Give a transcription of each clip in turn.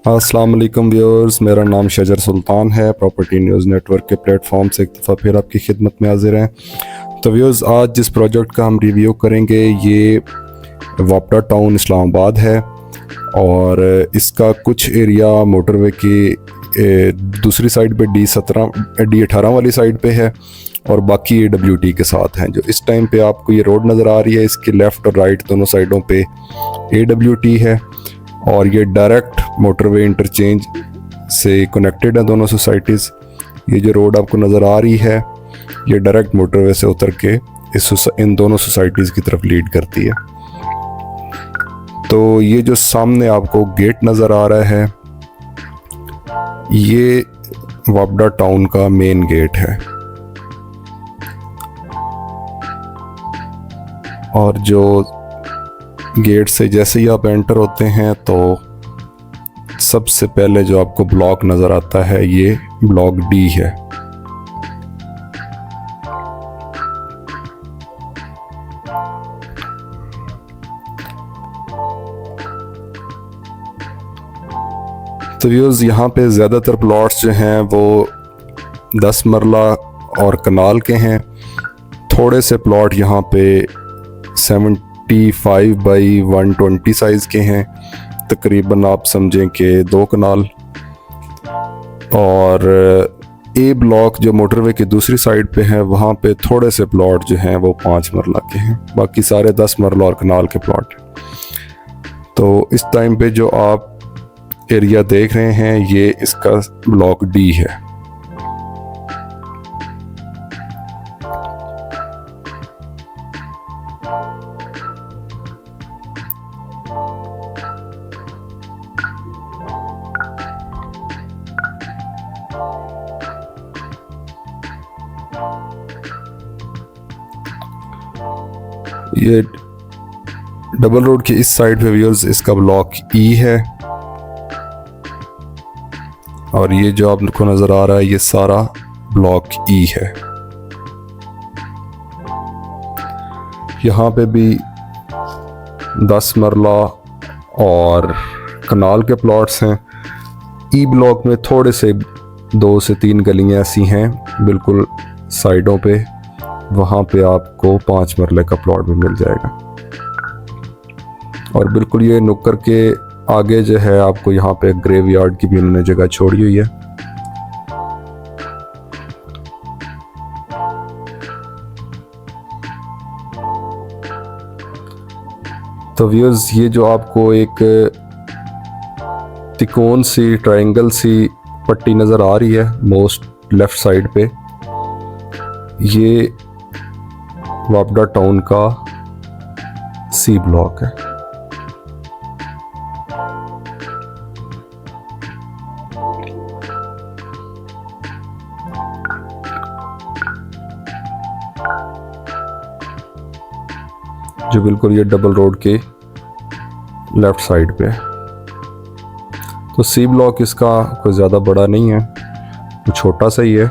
अस्सलाम वालेकुम व्यूअर्स, मेरा नाम शजर सुल्तान है। प्रॉपर्टी न्यूज़ नेटवर्क के प्लेटफॉर्म से एक दफ़ा फिर आपकी खिदमत में हाजिर हैं। तो व्यूअर्स, आज जिस प्रोजेक्ट का हम रिव्यू करेंगे ये वापडा टाउन इस्लामाबाद है और इसका कुछ एरिया मोटरवे की दूसरी साइड पे D18 वाली साइड पे है और बाकी AWT के साथ हैं। जो इस टाइम पे आपको ये रोड नज़र आ रही है, इसके लेफ़्ट और राइट दोनों साइडों पे AWT है और ये डायरेक्ट मोटरवे इंटरचेंज से कनेक्टेड है दोनों सोसाइटीज़। ये जो रोड आपको नज़र आ रही है ये डायरेक्ट मोटरवे से उतर के इन दोनों सोसाइटीज़ की तरफ लीड करती है। तो ये जो सामने आपको गेट नज़र आ रहा है ये वापडा टाउन का मेन गेट है और जो गेट से जैसे ही आप एंटर होते हैं तो सबसे पहले जो आपको ब्लॉक नज़र आता है ये ब्लॉक D है। तो व्यूज़, यहाँ पे ज़्यादातर प्लॉट्स जो हैं वो 10 मरला और कनाल के हैं। थोड़े से प्लॉट यहाँ पे 75 बाई 120 साइज़ के हैं, तकरीबन आप समझें कि 2 कनाल। और A ब्लॉक जो मोटरवे की दूसरी साइड पे है वहाँ पे थोड़े से प्लॉट जो हैं वो 5 मरला के हैं, बाकी सारे 10 मरला और कनाल के प्लॉट। तो इस टाइम पे जो आप एरिया देख रहे हैं ये इसका ब्लॉक D है। ये डबल रोड के इस साइड पे व्यूअर्स इसका ब्लॉक E है और ये जो आपको नज़र आ रहा है ये सारा ब्लॉक E है। यहाँ पे भी 10 मरला और कनाल के प्लॉट्स हैं। E ब्लॉक में थोड़े से 2 से 3 गलियाँ ऐसी हैं बिल्कुल साइडों पे, वहाँ पे आपको 5 मरले का प्लॉट भी मिल जाएगा। और बिल्कुल ये नुक्कर के आगे जो है आपको यहाँ पे ग्रेव यार्ड की भी उन्होंने जगह छोड़ी हुई है। तो व्यूअर्स, ये जो आपको एक तिकोन सी ट्रायंगल सी पट्टी नज़र आ रही है मोस्ट लेफ्ट साइड पे, ये वापडा टाउन का C ब्लॉक है। जो बिल्कुल ये डबल रोड के लेफ्ट साइड पे है। तो C ब्लॉक इसका कोई ज़्यादा बड़ा नहीं है, छोटा सा ही है।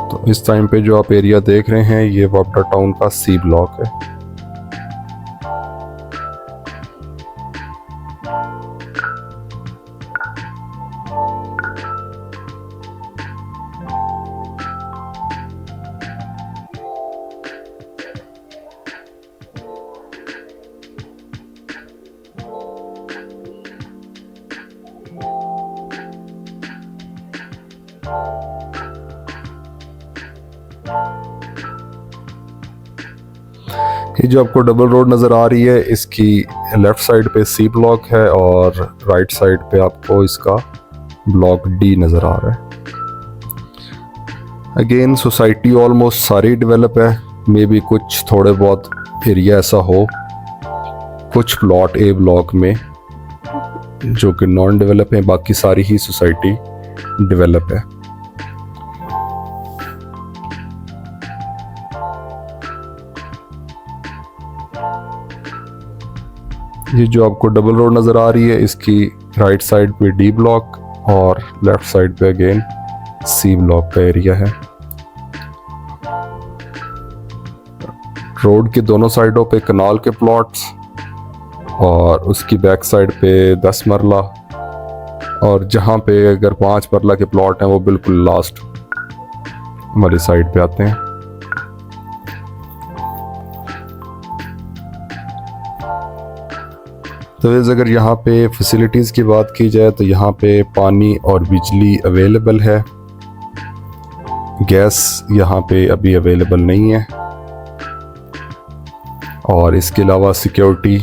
तो इस टाइम पे जो आप एरिया देख रहे हैं ये वापडा टाउन का C ब्लॉक है। ये जो आपको डबल रोड नज़र आ रही है इसकी लेफ़्ट साइड पे C ब्लॉक है और राइट साइड पे आपको इसका ब्लॉक D नज़र आ रहा है। अगेन सोसाइटी ऑलमोस्ट सारी डेवलप है, मे बी कुछ थोड़े बहुत एरिया ऐसा हो, कुछ प्लॉट A ब्लॉक में जो कि नॉन डेवलप है, बाकी सारी ही सोसाइटी डेवलप है। ये जो आपको डबल रोड नज़र आ रही है, इसकी राइट साइड पे डी ब्लॉक और लेफ्ट साइड पे अगेन सी ब्लॉक का एरिया है। रोड के दोनों साइडों पे कनाल के प्लॉट्स और उसकी बैक साइड पे 10 मरला, और जहाँ पे अगर 5 मरला के प्लॉट हैं वो बिल्कुल लास्ट वाली साइड पे आते हैं। तो अगर यहाँ पे फैसिलिटीज़ की बात की जाए तो यहाँ पे पानी और बिजली अवेलेबल है। गैस यहाँ पे अभी अवेलेबल नहीं है, और इसके अलावा सिक्योरिटी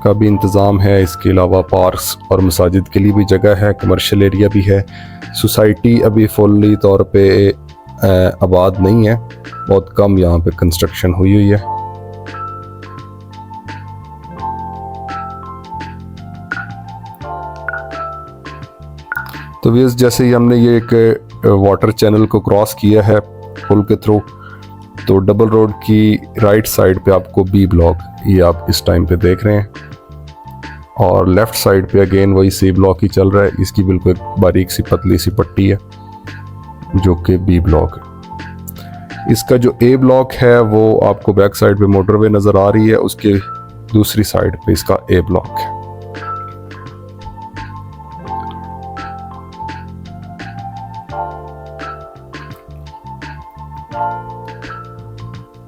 का भी इंतज़ाम है। इसके अलावा पार्क्स और मसाजिद के लिए भी जगह है, कमर्शियल एरिया भी है। सोसाइटी अभी फुल्ली तौर पे आबाद नहीं है, बहुत कम यहाँ पे कंस्ट्रक्शन हुई है। तो व्यूअर्स, जैसे ही हमने ये एक वाटर चैनल को क्रॉस किया है पुल के थ्रू, तो डबल रोड की राइट साइड पे आपको बी ब्लॉक ये आप इस टाइम पे देख रहे हैं, और लेफ्ट साइड पे अगेन वही सी ब्लॉक ही चल रहा है। इसकी बिल्कुल एक बारीक सी पतली सी पट्टी है जो कि बी ब्लॉक है। इसका जो ए ब्लॉक है वो आपको बैक साइड पे मोटरवे नज़र आ रही है, उसके दूसरी साइड पे इसका ए ब्लॉक है।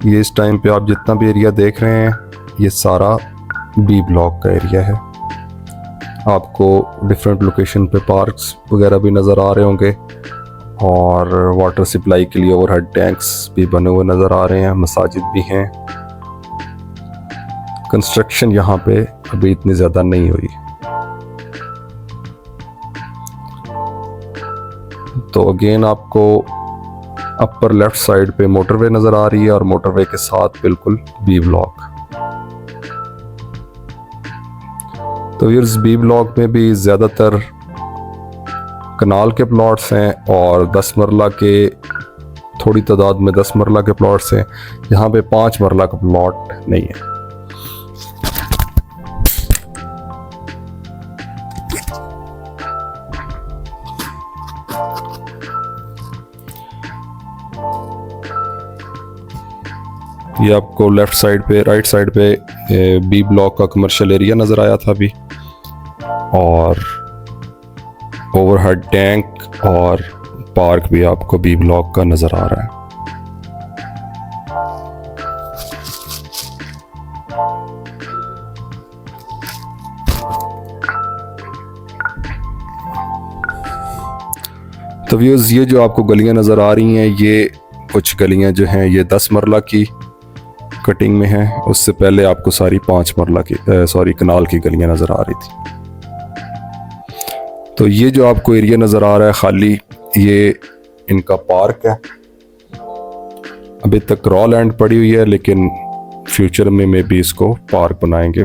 ये इस टाइम पे आप जितना भी एरिया देख रहे हैं ये सारा बी ब्लॉक का एरिया है। आपको डिफरेंट लोकेशन पे पार्क्स वगैरह भी नज़र आ रहे होंगे, और वाटर सप्लाई के लिए ओवरहेड टैंक्स भी बने हुए नज़र आ रहे हैं, मसाजिद भी हैं। कंस्ट्रक्शन यहाँ पे अभी इतनी ज़्यादा नहीं हुई। तो अगेन आपको अपर लेफ्ट साइड पे मोटरवे नज़र आ रही है, और मोटरवे के साथ बिल्कुल बी ब्लॉक। तो इस बी ब्लॉक में भी ज़्यादातर कनाल के प्लॉट्स हैं, और 10 मरला के थोड़ी तादाद में 10 मरला के प्लॉट्स हैं। यहाँ पे 5 मरला का प्लॉट नहीं है। ये आपको लेफ्ट साइड पे राइट साइड पे बी ब्लॉक का कमर्शियल एरिया नज़र आया था अभी, और ओवरहेड टैंक और पार्क भी आपको बी ब्लॉक का नज़र आ रहा है। तो व्यूअर्स, ये जो आपको गलियां नज़र आ रही हैं, ये कुछ गलियां जो हैं ये 10 मरला की कटिंग में है। उससे पहले आपको सारी 5 मरला की कनाल की गलियां नज़र आ रही थी। तो ये जो आपको एरिया नज़र आ रहा है खाली, ये इनका पार्क है। अभी तक रॉ लैंड पड़ी हुई है, लेकिन फ्यूचर में भी इसको पार्क बनाएंगे।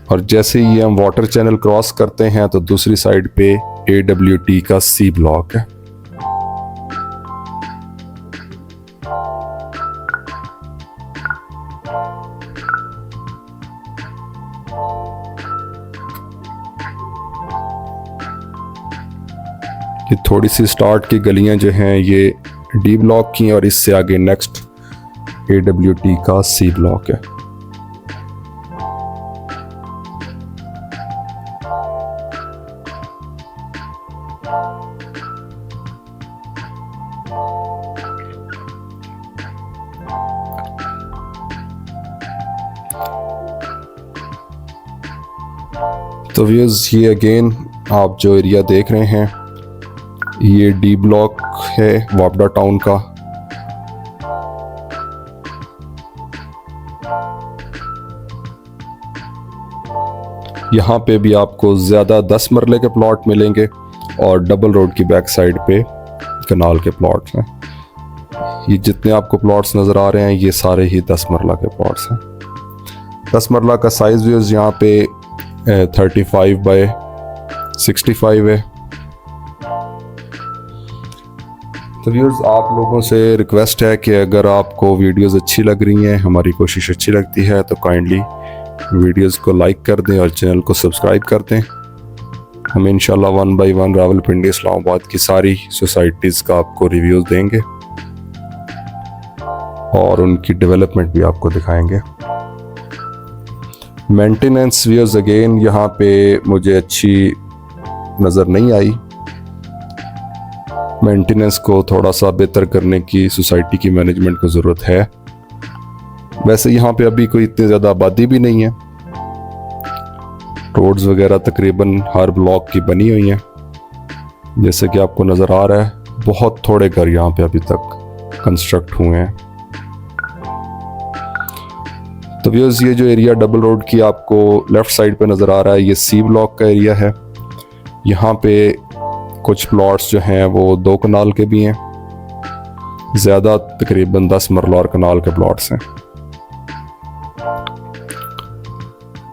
और जैसे ही हम वाटर चैनल क्रॉस करते हैं तो दूसरी साइड पे AWT का सी ब्लॉक है। ये थोड़ी सी स्टार्ट की गलियां जो हैं ये डी ब्लॉक की, और इससे आगे नेक्स्ट AWT का सी ब्लॉक है। तो व्यूअर्स, ये अगेन आप जो एरिया देख रहे हैं ये डी ब्लॉक है वापडा टाउन का। यहाँ पे भी आपको ज़्यादा 10 मरले के प्लॉट मिलेंगे, और डबल रोड की बैक साइड पे कनाल के प्लॉट्स हैं। ये जितने आपको प्लॉट्स नज़र आ रहे हैं ये सारे ही 10 मरला के प्लॉट्स हैं। 10 मरला का साइज़ व्यूअर्स यहाँ पे 35 बाय 65 है। तो व्यूअर्स, आप लोगों से रिक्वेस्ट है कि अगर आपको वीडियोस अच्छी लग रही हैं, हमारी कोशिश अच्छी लगती है, तो काइंडली वीडियोस को लाइक कर दें और चैनल को सब्सक्राइब कर दें। हम इंशाल्लाह 1 बाय 1 रावलपिंडी इस्लामाबाद की सारी सोसाइटीज़ का आपको रिव्यूज़ देंगे और उनकी डेवलपमेंट भी आपको दिखाएंगे। मेंटेनेंस व्यूअर्स अगेन यहाँ पे मुझे अच्छी नज़र नहीं आई। मेंटेनेंस को थोड़ा सा बेहतर करने की सोसाइटी की मैनेजमेंट को ज़रूरत है। वैसे यहाँ पे अभी कोई इतनी ज़्यादा आबादी भी नहीं है। रोड्स वगैरह तकरीबन हर ब्लॉक की बनी हुई हैं, जैसे कि आपको नज़र आ रहा है। बहुत थोड़े घर यहाँ पे अभी तक कंस्ट्रक्ट हुए हैं। तो व्यूअर्स, ये जो एरिया डबल रोड की आपको लेफ़्ट साइड पे नज़र आ रहा है, ये सी ब्लॉक का एरिया है। यहाँ पे कुछ प्लॉट्स जो हैं वो 2 कनाल के भी हैं, ज़्यादा तकरीबन 10 मरला और कनाल के प्लॉट्स हैं।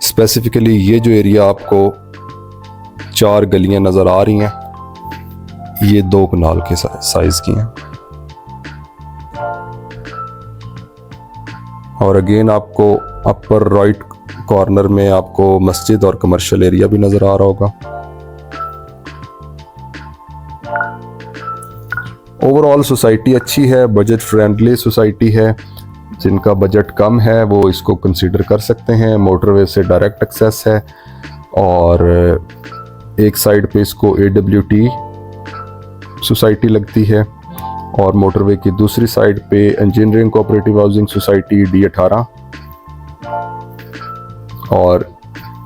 स्पेसिफिकली ये जो एरिया आपको 4 गलियां नज़र आ रही हैं, ये 2 कनाल के साइज़ की हैं। और अगेन आपको अपर राइट कॉर्नर में आपको मस्जिद और कमर्शियल एरिया भी नज़र आ रहा होगा। ओवरऑल सोसाइटी अच्छी है, बजट फ्रेंडली सोसाइटी है। जिनका बजट कम है वो इसको कंसीडर कर सकते हैं। मोटरवे से डायरेक्ट एक्सेस है और एक साइड पे इसको AWT सोसाइटी लगती है और मोटरवे की दूसरी साइड पे engineering cooperative housing society D18, और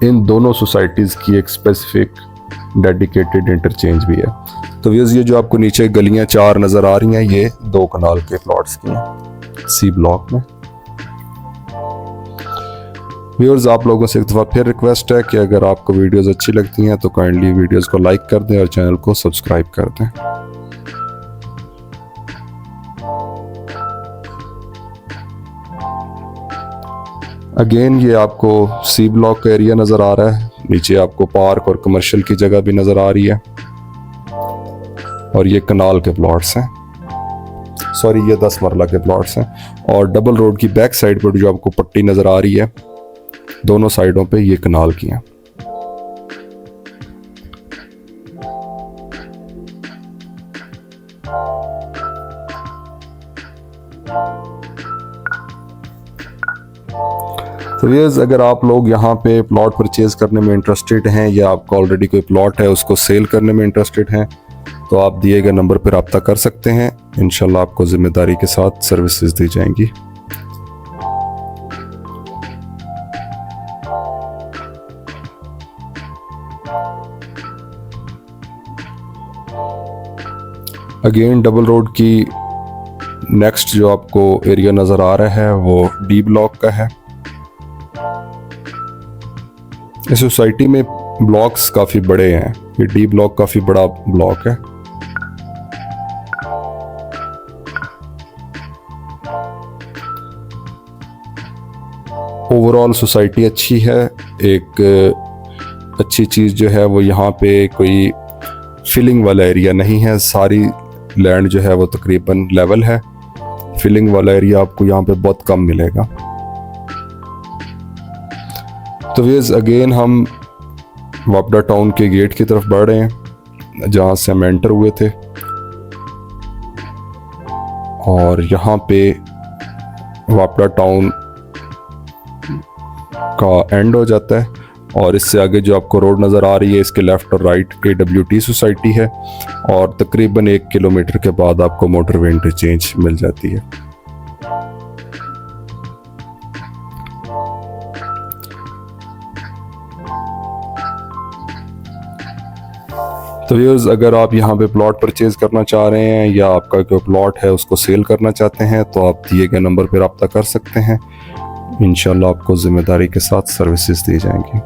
इन दोनों सोसाइटीज़ की एक स्पेसिफिक डेडिकेटेड इंटरचेंज भी है। तो ये जो आपको नीचे गलियां 4 नज़र आ रही हैं, ये 2 कनाल के प्लॉट्स की हैं सी ब्लॉक में। व्यूअर्स, आप लोगों से एक दफ़ा फिर रिक्वेस्ट है कि अगर आपको वीडियोस अच्छी लगती हैं तो काइंडली वीडियोस को लाइक कर दें और चैनल को सब्सक्राइब कर दें। अगेन ये आपको सी ब्लॉक का एरिया नज़र आ रहा है। नीचे आपको पार्क और कमर्शियल की जगह भी नज़र आ रही है और ये कनाल के प्लॉट्स हैं, सॉरी ये 10 मरला के प्लॉट्स हैं। और डबल रोड की बैक साइड पर जो आपको पट्टी नज़र आ रही है, दोनों साइडों पे ये कनाल की हैं। तो व्यूअर्स, अगर आप लोग यहाँ पे प्लॉट परचेज करने में इंटरेस्टेड हैं या आपका ऑलरेडी कोई प्लॉट है उसको सेल करने में इंटरेस्टेड हैं, तो आप दिए गए नंबर पर रब्ता कर सकते हैं। इंशाल्लाह आपको ज़िम्मेदारी के साथ सर्विसेज दी जाएंगी। अगेन डबल रोड की नेक्स्ट जो आपको एरिया नज़र आ रहा है वो D ब्लॉक का है। इस सोसाइटी में ब्लॉक्स काफ़ी बड़े हैं। ये D ब्लॉक काफ़ी बड़ा ब्लॉक है। ओवरऑल सोसाइटी अच्छी है। एक अच्छी चीज़ जो है वो यहाँ पे कोई फिलिंग वाला एरिया नहीं है। सारी लैंड जो है वो तकरीबन लेवल है। फिलिंग वाला एरिया आपको यहाँ पे बहुत कम मिलेगा। तो वेज अगेन हम वापडा टाउन के गेट की तरफ बढ़ रहे हैं जहाँ से हम एंटर हुए थे, और यहाँ पे वापडा टाउन का एंड हो जाता है। और इससे आगे जो आपको रोड नज़र आ रही है, इसके लेफ़्ट और राइट AWT सोसाइटी है और तकरीबन 1 किलोमीटर के बाद आपको मोटरवे इंटरचेंज मिल जाती है। तो व्यूअर्स, अगर आप यहाँ पे प्लॉट परचेज़ करना चाह रहे हैं या आपका कोई प्लॉट है उसको सेल करना चाहते हैं, तो आप दिए गए नंबर पर रब्ता कर सकते हैं। इंशाल्लाह आपको ज़िम्मेदारी के साथ सर्विसेज दी जाएंगी।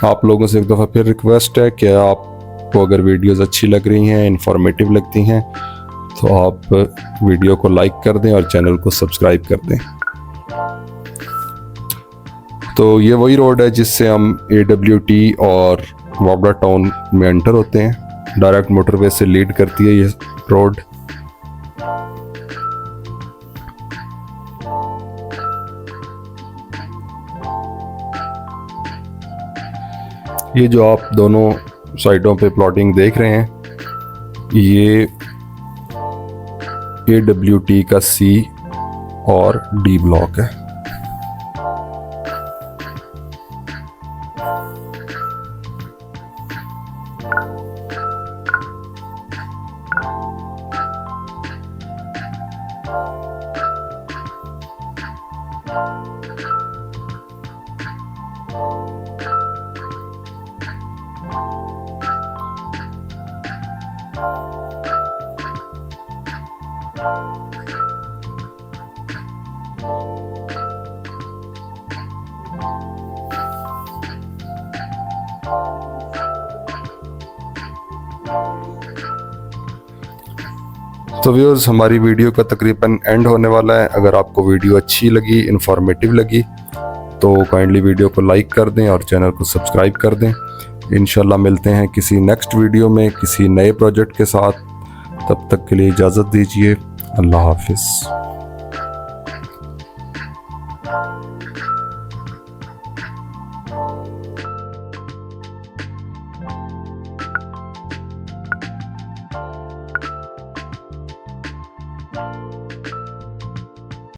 आप लोगों से एक दफ़ा फिर रिक्वेस्ट है कि आपको अगर वीडियोस अच्छी लग रही हैं, इंफॉर्मेटिव लगती हैं, तो आप वीडियो को लाइक कर दें और चैनल को सब्सक्राइब कर दें। तो ये वही रोड है जिससे हम AWT और वापडा टाउन में एंटर होते हैं। डायरेक्ट मोटरवे से लीड करती है ये रोड। ये जो आप दोनों साइडों पे प्लॉटिंग देख रहे हैं, ये AWT का C और D ब्लॉक है। तो व्यूअर्स, हमारी वीडियो का तकरीबन एंड होने वाला है। अगर आपको वीडियो अच्छी लगी, इंफॉर्मेटिव लगी, तो काइंडली वीडियो को लाइक कर दें और चैनल को सब्सक्राइब कर दें। इंशाल्लाह मिलते हैं किसी नेक्स्ट वीडियो में किसी नए प्रोजेक्ट के साथ। तब तक के लिए इजाज़त दीजिए। अल्लाह हाफिज़।